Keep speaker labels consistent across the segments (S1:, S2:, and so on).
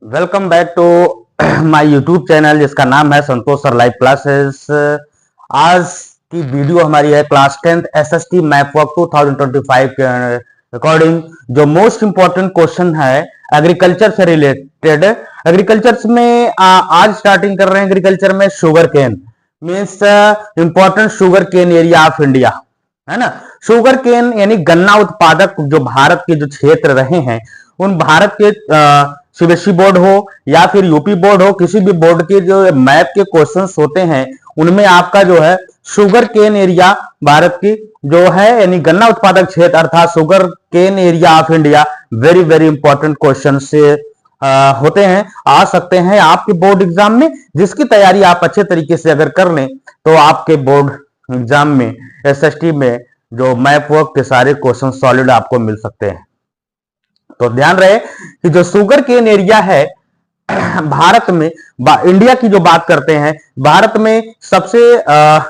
S1: Welcome back to my YouTube channel जिसका नाम है संतोष सर लाइव क्लासेस। आज की वीडियो हमारी है class 10th SST math work 2025 के अकॉर्डिंग। जो मोस्ट इंपॉर्टेंट क्वेश्चन है एग्रीकल्चर से रिलेटेड। एग्रीकल्चर में आज स्टार्टिंग कर रहे हैं। एग्रीकल्चर में sugar cane means important sugar cane area of India, है ना। शुगर केन यानी गन्ना उत्पादक जो भारत के जो क्षेत्र रहे हैं, उन भारत के सीबीएसई बोर्ड हो या फिर यूपी बोर्ड हो, किसी भी बोर्ड के जो मैथ के क्वेश्चंस होते हैं उनमें आपका जो है शुगर केन एरिया भारत की जो है यानी गन्ना उत्पादक क्षेत्र अर्थात sugar cane area of India very very important question से होते हैं, आ सकते हैं आपके बोर्ड एग्जाम में। जिसकी तैयारी आप अच्छे तरीके से अगर कर लें तो आपके बोर्ड एग्जाम में एसएसटी में जो मैथ वर्क के सारे क्वेश्चन सॉलिड आपको मिल सकते हैं। तो ध्यान रहे कि जो शुगर केन एरिया है भारत में, इंडिया की जो बात करते हैं, भारत में सबसे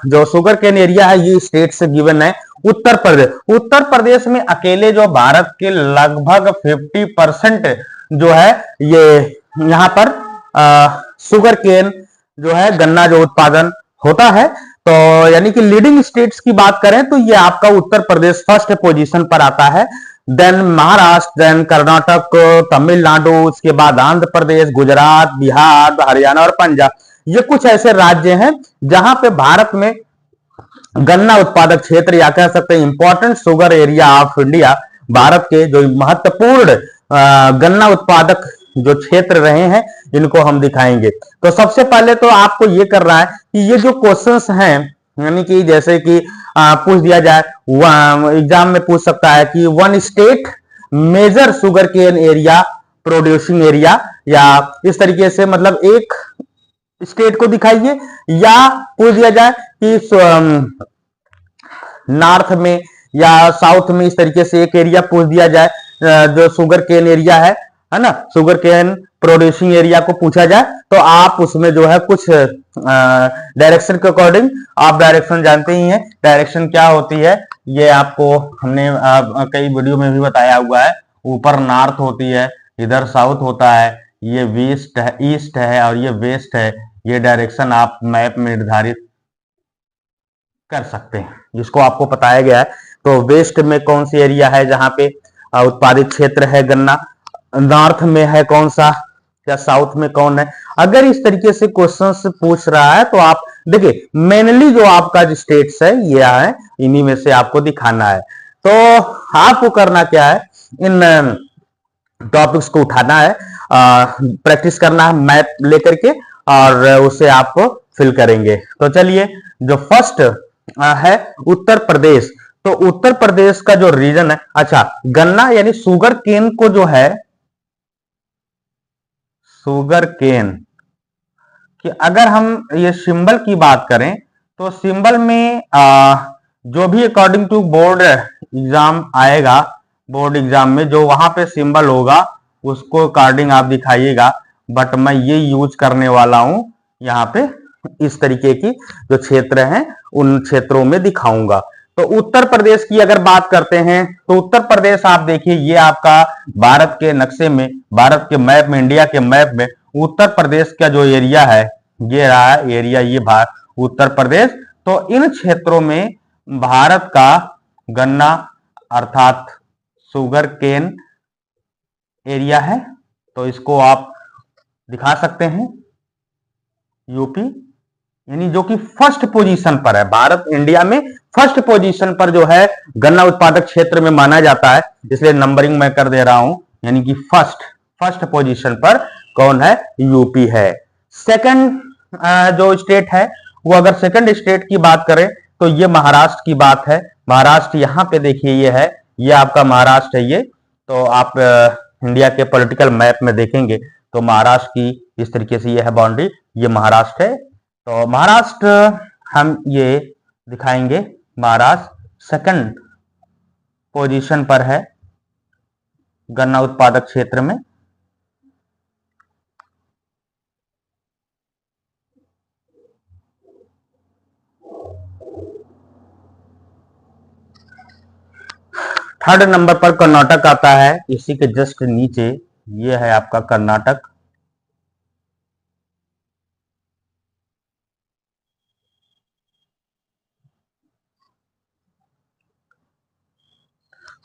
S1: जो शुगर केन एरिया है ये स्टेट से गिवन है उत्तर प्रदेश। उत्तर प्रदेश में अकेले जो भारत के लगभग 50% जो है ये यहां पर शुगर केन जो है गन्ना जो उत्पादन होता है। तो यानी कि लीडिंग स्टेट्स की बात करें तो ये आपका उत्तर प्रदेश फर्स्ट पोजीशन पर आता है, देन महाराष्ट्र, देन कर्नाटक, तमिलनाडु, उसके बाद आंध्र प्रदेश, गुजरात, बिहार, हरियाणा और पंजाब। ये कुछ ऐसे राज्य हैं जहां पे भारत में गन्ना उत्पादक क्षेत्र या कह सकते हैं important sugar area of India, Bharat के जो महत्वपूर्ण गन्ना उत्पादक जो क्षेत्र रहे हैं इनको हम दिखाएंगे। तो सबसे पहले तो आपको ये कर रहा है कि ये जो क्वेश्चंस हैं यानी कि जैसे कि पूछ दिया जाए, एग्जाम में पूछ सकता है कि one state major sugar cane area producing area, या इस तरीके से मतलब एक स्टेट को दिखाइए, या पूछ दिया जाए कि नॉर्थ में या साउथ में, इस तरीके से एक एरिया पूछ दिया जाए जो शुगर केन एरिया है ना, शुगर केन प्रोड्यूसिंग एरिया को पूछा जाए तो आप उसमें जो है कुछ डायरेक्शन के अकॉर्डिंग, आप डायरेक्शन जानते ही हैं डायरेक्शन क्या होती है, ये आपको हमने कई वीडियो में भी बताया हुआ है। ऊपर नॉर्थ होती है, इधर साउथ होता है, ये वेस्ट है, ईस्ट है और ये वेस्ट है। ये डायरेक्शन आप मैप में निर्धारित कर सकते हैं जिसको आपको बताया गया है। तो वेस्ट में कौन सी एरिया है जहां पे उत्पादित क्षेत्र है गन्ना, नॉर्थ में है कौन सा, या साउथ में कौन है। अगर इस तरीके से क्वेश्चन पूछ रहा है तो आप देखिए मेनली जो आपका जो स्टेट्स है ये है, इन्हीं में से आपको दिखाना है। तो आपको करना क्या है, इन टॉपिक्स को उठाना है, प्रैक्टिस करना है मैप लेकर के और उसे आप फिल करेंगे। तो चलिए, जो फर्स्ट है उत्तर प्रदेश। तो उत्तर प्रदेश का जो रीजन है, अच्छा गन्ना यानी शुगर केन को जो है, शुगर केन कि अगर हम ये सिंबल की बात करें तो सिंबल में जो भी अकॉर्डिंग टू बोर्ड एग्जाम आएगा, बोर्ड एग्जाम में जो वहां पे सिंबल होगा उसको अकॉर्डिंग आप दिखाइएगा। बट मैं ये यूज करने वाला हूं यहाँ पे, इस तरीके की जो क्षेत्र हैं उन क्षेत्रों में दिखाऊंगा। तो उत्तर प्रदेश की अगर बात करते हैं तो उत्तर प्रदेश आप देखिए, ये आपका भारत के नक्शे में, भारत के मैप में, इंडिया के मैप में उत्तर प्रदेश का जो एरिया है ये रहा है एरिया, ये उत्तर प्रदेश। तो इन क्षेत्रों में भारत का गन्ना अर्थात शुगर केन एरिया है। तो इसको आप दिखा सकते हैं यूपी, यानी जो कि फर्स्ट पोजीशन पर है, भारत इंडिया में फर्स्ट पोजीशन पर जो है गन्ना उत्पादक क्षेत्र में माना जाता है, इसलिए नंबरिंग मैं कर दे रहा हूं। यानी कि फर्स्ट पोजीशन पर कौन है, यूपी है। सेकंड जो स्टेट है वो, अगर सेकंड स्टेट की बात करें तो ये महाराष्ट्र की बात है। महाराष्ट्र यहां पे देखिए ये है, ये आपका महाराष्ट्र है ये। तो आप इंडिया के पॉलिटिकल मैप में देखेंगे तो महाराष्ट्र की इस तरीके से ये है बाउंड्री, ये महाराष्ट्र है। तो महाराष्ट्र हम ये दिखाएंगे, महाराष्ट्र सेकंड पोजीशन पर है गन्ना उत्पादक क्षेत्र में। थर्ड नंबर पर कर्नाटक आता है, इसी के जस्ट नीचे ये है आपका कर्नाटक।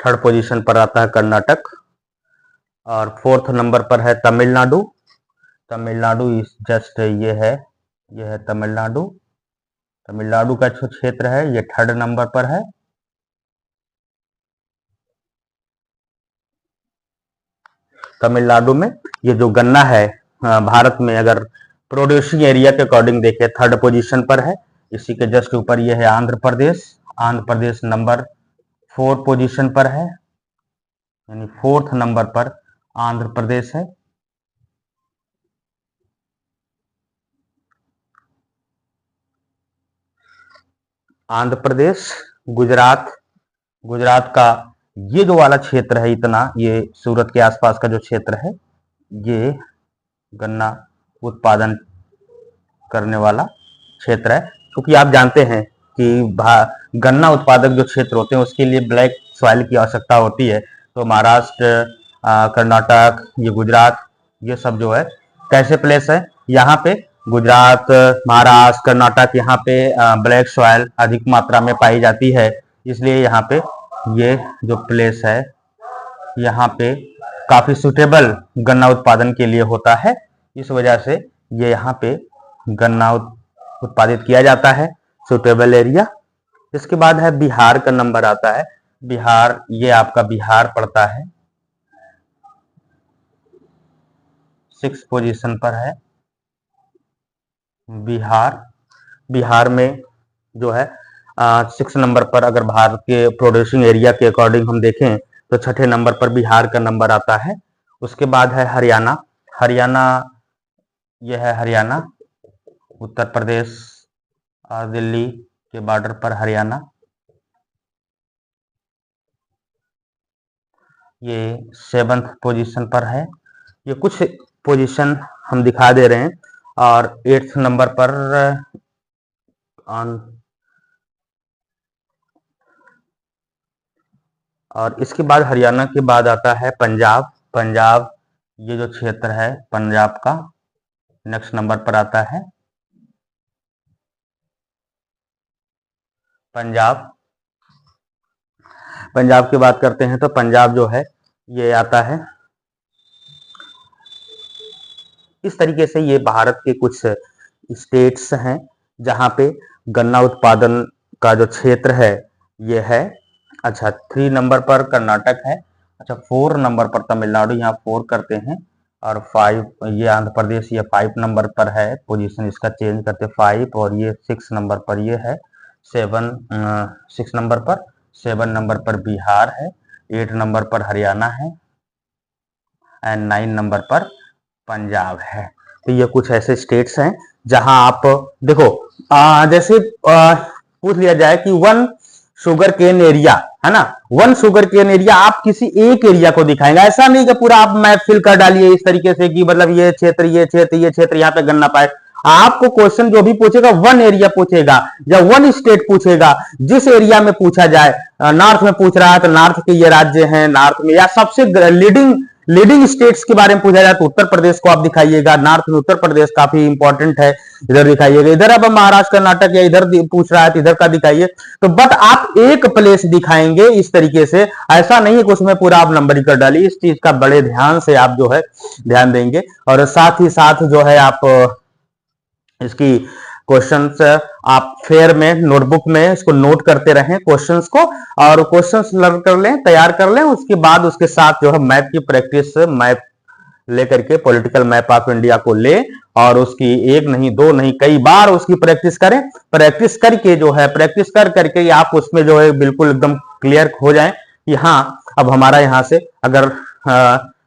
S1: थर्ड पोजीशन पर आता है कर्नाटक, और फोर्थ नंबर पर है तमिलनाडु। तमिलनाडु इस जस्ट ये है तमिलनाडु। तमिलनाडु का जो क्षेत्र है ये थर्ड नंबर पर है। तमिलनाडु में ये जो गन्ना है भारत में अगर प्रोड्यूसिंग एरिया के अकॉर्डिंग देखें थर्ड पोजीशन पर है। इसी के जस्ट ऊपर ये है आंध्र प्रदेश। आंध्र प्रदेश नंबर 4 पोजीशन पर है, यानी फोर्थ नंबर पर आंध्र प्रदेश है। आंध्र प्रदेश, गुजरात। गुजरात का ये जो वाला क्षेत्र है इतना, ये सूरत के आसपास का जो क्षेत्र है ये गन्ना उत्पादन करने वाला क्षेत्र है। क्योंकि आप जानते हैं कि गन्ना उत्पादक जो क्षेत्र होते हैं उसके लिए ब्लैक सॉइल की आवश्यकता होती है। तो महाराष्ट्र, कर्नाटक, ये गुजरात, ये सब जो है कैसे प्लेस है यहाँ पे, गुजरात, महाराष्ट्र, कर्नाटक, यहाँ पे ब्लैक सॉइल अधिक मात्रा में पाई जाती है। इसलिए यहाँ पे ये जो प्लेस है यहाँ पे काफी सुटेबल गन्ना उत्पादन के लिए होता है। इस वजह से ये यहाँ पे गन्ना उत्पादित किया जाता है, सुटेबल एरिया। इसके बाद है बिहार का नंबर आता है। बिहार, ये आपका बिहार पड़ता है 6 पोजीशन पर है बिहार। बिहार में जो है 6 नंबर पर, अगर भारत के प्रोड्यूसिंग एरिया के अकॉर्डिंग हम देखें तो छठे नंबर पर बिहार का नंबर आता है। उसके बाद है हरियाणा। हरियाणा, यह है हरियाणा, उत्तर प्रदेश और दिल्ली के बॉर्डर पर हरियाणा। ये 7th पोजीशन पर है। ये कुछ पोजीशन हम दिखा दे रहे हैं। और 8th नंबर पर और इसके बाद हरियाणा के बाद आता है पंजाब। पंजाब, ये जो क्षेत्र है पंजाब का नेक्स्ट नंबर पर आता है पंजाब। पंजाब की बात करते हैं तो पंजाब जो है ये आता है इस तरीके से। ये भारत के कुछ स्टेट्स हैं जहां पे गन्ना उत्पादन का जो क्षेत्र है ये है। अच्छा, 3 नंबर पर कर्नाटक है। अच्छा, 4 नंबर पर तमिलनाडु, यहाँ 4 करते हैं। और 5 ये आंध्र प्रदेश, ये 5 नंबर पर है, पोजीशन इसका चेंज करते 5। और ये 6 नंबर पर ये है 6 नंबर पर। 7 नंबर पर बिहार है, 8 नंबर पर हरियाणा है एंड 9 नंबर पर पंजाब है। तो ये कुछ ऐसे स्टेट्स हैं जहां आप देखो, जैसे पूछ लिया जाए कि 1 शुगर केन एरिया है ना, 1 शुगर केन एरिया, आप किसी एक एरिया को दिखाएंगे। ऐसा नहीं कि पूरा आप मैप फिल कर डालिए इस तरीके से कि मतलब ये क्षेत्र ये क्षेत्र ये क्षेत्र यहाँ पे गन्ना पाए। आपको क्वेश्चन जो भी पूछेगा 1 एरिया पूछेगा या 1 स्टेट पूछेगा। जिस एरिया में पूछा जाए, नॉर्थ में पूछ रहा है तो नॉर्थ के ये राज्य हैं, नॉर्थ में या सबसे लीडिंग स्टेट्स के बारे में पूछा जाए तो उत्तर प्रदेश को आप दिखाइएगा। नॉर्थ में उत्तर प्रदेश काफी इंपॉर्टेंट है, इधर दिखाइएगा। इधर अब महाराष्ट्र, कर्नाटक या इधर पूछ रहा है तो इधर का दिखाइए। तो बट आप एक प्लेस दिखाएंगे इस तरीके से, ऐसा नहीं है कि उसमें पूरा आप नंबरिंग कर डालिए। इस चीज का बड़े ध्यान से आप जो है ध्यान देंगे। और साथ ही साथ जो है आप इसकी क्वेश्चंस आप फेयर में नोटबुक में इसको नोट करते रहें क्वेश्चंस को, और क्वेश्चंस लर्न कर लें, तैयार कर लें। उसके बाद उसके साथ जो है मैप की प्रैक्टिस, मैप लेकर के पॉलिटिकल मैप ऑफ इंडिया को ले और उसकी 1 नहीं 2 नहीं कई बार उसकी प्रैक्टिस करें। प्रैक्टिस करके जो है, प्रैक्टिस कर करके आप उसमें जो है बिल्कुल एकदम क्लियर हो जाएं कि हाँ अब हमारा यहाँ से अगर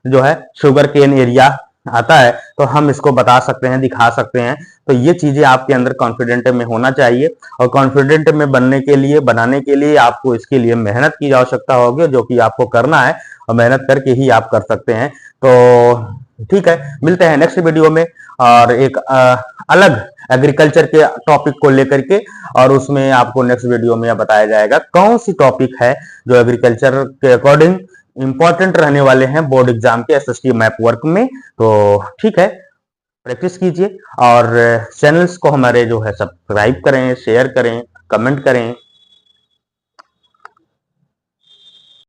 S1: जो है शुगर केन एरिया आता है तो हम इसको बता सकते हैं, दिखा सकते हैं। तो ये चीजें आपके अंदर कॉन्फिडेंट में होना चाहिए। और कॉन्फिडेंट में बनने के लिए, बनाने के लिए आपको इसके लिए मेहनत की आवश्यकता होगी, जो कि आपको करना है और मेहनत करके ही आप कर सकते हैं। तो ठीक है, मिलते हैं नेक्स्ट वीडियो में और एक अलग एग्रीकल्चर के टॉपिक को लेकर के, और उसमें आपको नेक्स्ट वीडियो में बताया जाएगा कौन सी टॉपिक है जो एग्रीकल्चर के अकॉर्डिंग इंपॉर्टेंट रहने वाले हैं बोर्ड एग्जाम के एसएसटी मैप वर्क में। तो ठीक है, प्रैक्टिस कीजिए और चैनल्स को हमारे जो है सब्सक्राइब करें, शेयर करें, कमेंट करें।